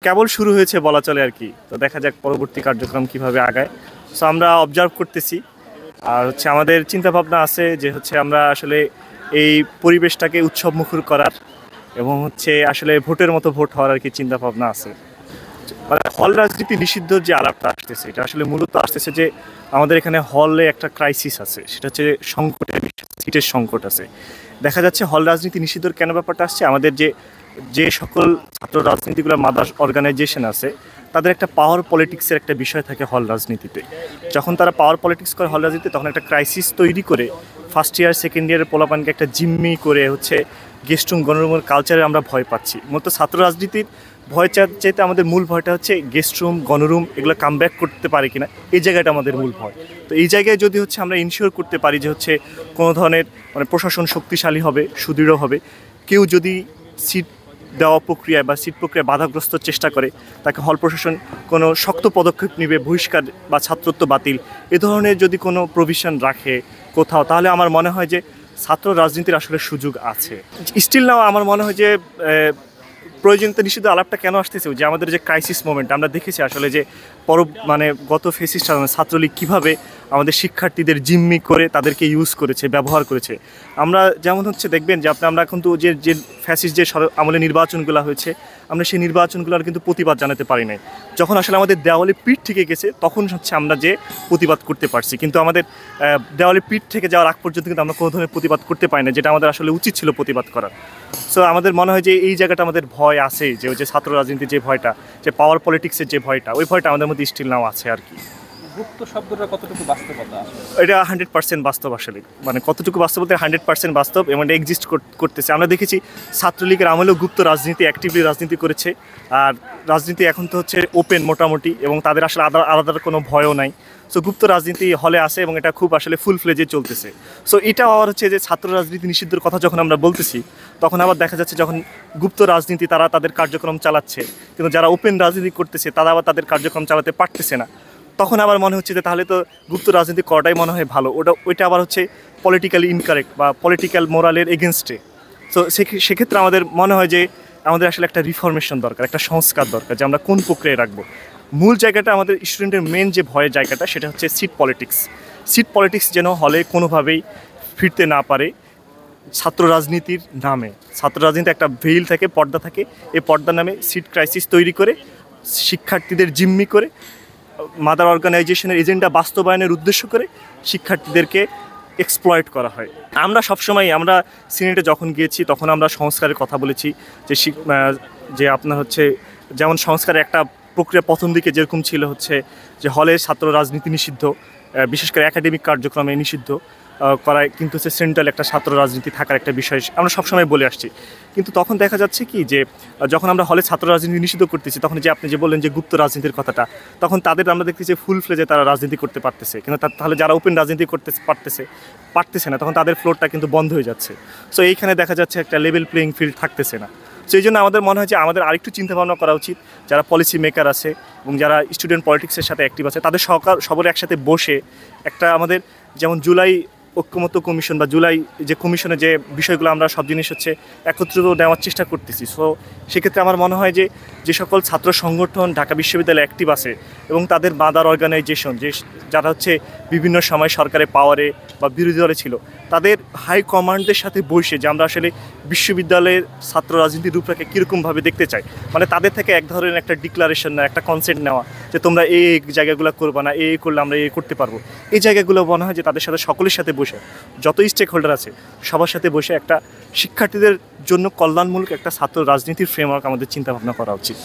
কেবল শুরু হয়েছে বলা চলে আর কি। তো দেখা যাক পরবর্তী কার্যক্রম কিভাবে আগায়। সো আমরা অবজার্ভ করতেছি, আর হচ্ছে আমাদের চিন্তাভাবনা আছে যে হচ্ছে আমরা আসলে এই পরিবেশটাকে উৎসবমুখর করার এবং হচ্ছে আসলে ভোটের মতো ভোট হওয়ার আর কি চিন্তাভাবনা আছে। মানে হল রাজনীতি নিষিদ্ধ যে আলাপটা আসতেছে, এটা আসলে মূলত আসতেছে যে আমাদের এখানে হলে একটা ক্রাইসিস আছে, সেটা হচ্ছে সংকটের বিষয়, সিটের সংকট আছে। দেখা যাচ্ছে হল রাজনীতি নিষিদ্ধর কেন ব্যাপারটা আসছে, আমাদের যে যে সকল ছাত্র রাজনীতিগুলো মাদার অর্গানাইজেশন আছে, তাদের একটা পাওয়ার পলিটিক্সের একটা বিষয় থাকে হল রাজনীতিতে। যখন তারা পাওয়ার পলিটিক্স করে হল রাজনীতিতে, তখন একটা ক্রাইসিস তৈরি করে ফার্স্ট ইয়ার সেকেন্ড ইয়ারের পোলাপানকে একটা জিম্মি করে হচ্ছে গেস্ট রুম গণরুমের কালচারে আমরা ভয় পাচ্ছি। মূলত ছাত্র রাজনীতির ভয় চাইতে আমাদের মূল ভয়টা হচ্ছে গেস্ট রুম গণরুম এগুলো কাম ব্যাক করতে পারে কিনা, এই জায়গাটা আমাদের মূল ভয়। তো এই জায়গায় যদি হচ্ছে আমরা ইনশিওর করতে পারি যে হচ্ছে কোনো ধরনের মানে প্রশাসন শক্তিশালী হবে, সুদৃঢ় হবে, কেউ যদি সিট দেওয়া প্রক্রিয়ায় বা সিট প্রক্রিয়ায় বাধাগ্রস্ত চেষ্টা করে, তাকে হল প্রশাসন কোনো শক্ত পদক্ষেপ নেবে, বহিষ্কার বা ছাত্রত্ব বাতিল এ ধরনের যদি কোনো প্রভিশন রাখে কোথাও, তাহলে আমার মনে হয় যে ছাত্র রাজনীতির আসলে সুযোগ আছে। স্টিল নাও আমার মনে হয় যে প্রয়োজনীয়তা নিষিদ্ধ আলাপটা কেন আসতেছে, যে আমাদের যে ক্রাইসিস মোমেন্ট আমরা দেখেছি আসলে যে মানে গত ফেসিস্ট ছাত্রলীগ কীভাবে আমাদের শিক্ষার্থীদের জিম্মি করে তাদেরকে ইউজ করেছে, ব্যবহার করেছে। আমরা যেমন হচ্ছে দেখবেন যে আমরা কিন্তু যে যে ফ্যাসিস্ট যে আমলে নির্বাচনগুলো হয়েছে, আমরা সেই নির্বাচনগুলোর কিন্তু প্রতিবাদ জানাতে পারি নাই। যখন আসলে আমাদের দেওয়ালে পিঠ থেকে গেছে, তখন হচ্ছে আমরা যে প্রতিবাদ করতে পারছি, কিন্তু আমাদের দেওয়ালে পিঠ থেকে যাওয়ার আগ পর্যন্ত কিন্তু আমরা কোনো ধরনের প্রতিবাদ করতে পারি না, যেটা আমাদের আসলে উচিত ছিল প্রতিবাদ করার। সো আমাদের মনে হয় যে এই জায়গাটা আমাদের ভয় আছে, যে ওই যে ছাত্র রাজনীতির যে ভয়টা, যে পাওয়ার পলিটিক্সের যে ভয়টা, ওই ভয়টা আমাদের মধ্যে স্টিল নাও আছে আর কি। গুপ্ত শব্দটা কতটুকু বাস্তবতা? এটা 100% বাস্তব আসলে, মানে কতটুকু বাস্তব বলতে 100% বাস্তব, এবং এটা এক্সিস্ট করতেছে। আমরা দেখেছি ছাত্রলীগের আমলেও গুপ্ত রাজনীতি অ্যাক্টিভলি রাজনীতি করেছে, আর রাজনীতি এখন তো হচ্ছে ওপেন মোটামুটি, এবং তাদের আসলে আলাদা কোনো ভয়ও নাই। সো গুপ্ত রাজনীতি হলে আসে এবং এটা খুব আসলে ফুল ফ্লেজে চলতেছে। সো এটা আবার হচ্ছে যে ছাত্র রাজনীতি নিষিদ্ধের কথা যখন আমরা বলতেছি, তখন আবার দেখা যাচ্ছে যখন গুপ্ত রাজনীতি তারা তাদের কার্যক্রম চালাচ্ছে, কিন্তু যারা ওপেন রাজনীতি করতেছে তারা আবার তাদের কার্যক্রম চালাতে পারতেছে না, তখন আবার মনে হচ্ছে যে তাহলে তো গুপ্ত রাজনীতি করাটাই মনে হয় ভালো। ওইটা আবার হচ্ছে পলিটিক্যালি ইনকারেক্ট বা পলিটিক্যাল মোরালের এগেনস্টে। সো সেক্ষেত্রে আমাদের মনে হয় যে আমাদের আসলে একটা রিফরমেশন দরকার, একটা সংস্কার দরকার, যে আমরা কোন প্রক্রিয়ায় রাখবো। মূল জায়গাটা আমাদের স্টুডেন্টের মেন যে ভয়ের জায়গাটা, সেটা হচ্ছে সিট পলিটিক্স। সিট পলিটিক্স যেন হলে কোনোভাবেই ফিরতে না পারে ছাত্র রাজনীতির নামে। ছাত্র রাজনীতি একটা ভেইল থাকে, পর্দা থাকে, এই পর্দার নামে সিট ক্রাইসিস তৈরি করে শিক্ষার্থীদের জিম্মি করে মাদার অর্গানাইজেশনের এজেন্ডা বাস্তবায়নের উদ্দেশ্য করে শিক্ষার্থীদেরকে এক্সপ্লয়েট করা হয়। আমরা সবসময় আমরা সিনেটে যখন গিয়েছি তখন আমরা সংস্কারের কথা বলেছি, যে আপনার হচ্ছে যেমন সংস্কারের একটা প্রক্রিয়া প্রথম দিকে যেরকম ছিল হচ্ছে যে হলে ছাত্র রাজনীতি নিষিদ্ধ, বিশেষ করে একাডেমিক কার্যক্রমে নিষিদ্ধ করায়, কিন্তু হচ্ছে সেন্ট্রাল একটা ছাত্র রাজনীতি থাকার একটা বিষয় আমরা সবসময় বলে আসছি। কিন্তু তখন দেখা যাচ্ছে কি যে যখন আমরা হলে ছাত্র রাজনীতি নিষিদ্ধ করতেছি, তখন যে আপনি যে বললেন যে গুপ্ত রাজনীতির কথাটা, তখন তাদের আমরা দেখতেছি ফুল ফ্লেজে তারা রাজনীতি করতে পারতেছে, কিন্তু তাহলে যারা ওপেন রাজনীতি করতে পারতেছে না, তখন তাদের ফ্লোরটা কিন্তু বন্ধ হয়ে যাচ্ছে। সো এইখানে দেখা যাচ্ছে একটা লেভেল প্লেইং ফিল্ড থাকতেছে না। সেই জন্য আমাদের মনে হয় যে আমাদের আরেকটু চিন্তাভাবনা করা উচিত, যারা পলিসি মেকার আছে এবং যারা স্টুডেন্ট পলিটিক্সের সাথে অ্যাক্টিভ আছে, তাদের সবার একসাথে বসে একটা আমাদের যেমন জুলাই ঐক্যমত্য কমিশন বা জুলাই যে কমিশনের যে বিষয়গুলো আমরা সব জিনিস হচ্ছে একত্রিত নেওয়ার চেষ্টা করতেছি। সো সেক্ষেত্রে আমার মনে হয় যে সকল ছাত্র সংগঠন ঢাকা বিশ্ববিদ্যালয়ে অ্যাক্টিভ আছে এবং তাদের মাদার অর্গানাইজেশন যারা হচ্ছে বিভিন্ন সময় সরকারের পাওয়ারে বা বিরোধী দলে ছিল, তাদের হাই কমান্ডদের সাথে বসে যে আমরা আসলে বিশ্ববিদ্যালয়ের ছাত্র রাজনীতির রূপরেখা কীরকমভাবে দেখতে চাই, মানে তাদের থেকে এক ধরনের একটা ডিক্লারেশন নেওয়া, একটা কনসেন্ট নেওয়া যে তোমরা এই জায়গাগুলো করবা না, এই করলে আমরা এই করতে পারবো। এই জায়গাগুলো মনে হয় যে তাদের সাথে সকলের সাথে বসে, যত স্টেক হোল্ডার আছে সবার সাথে বসে একটা শিক্ষার্থীদের জন্য কল্যাণমূলক একটা ছাত্র রাজনীতির ফ্রেমওয়ার্ক আমাদের চিন্তাভাবনা করা উচিত।